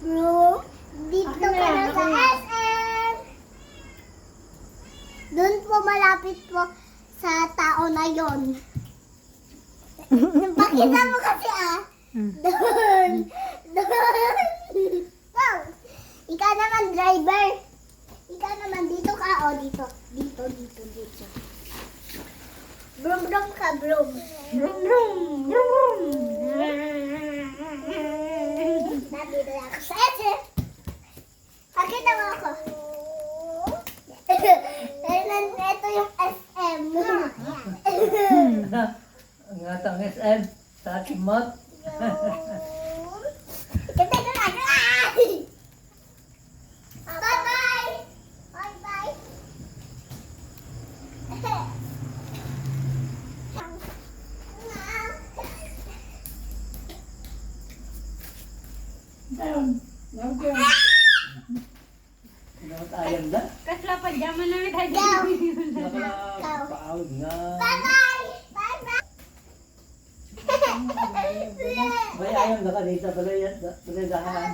Bro, dito ka na sa SM. Doon po malapit po sa tao na yon. Pakita mo kasi Doon. Doon. Go. Ikaw naman driver. Ikaw naman dito ka. Dito. Dito. Brum brum ka, brum. Brum brum. Brum brum. Nandito na ako sa SM. Pakita mo ako. Ito yung SM. Ang atang SM sa kimot. Kita ko na. Bye-bye. Bye-bye. Ayam dah. Kasla pa jaman na may tayo. Nakala paawag nga. Bye-bye. Bye-bye. May ayam na ka dito. Tuloy dahan.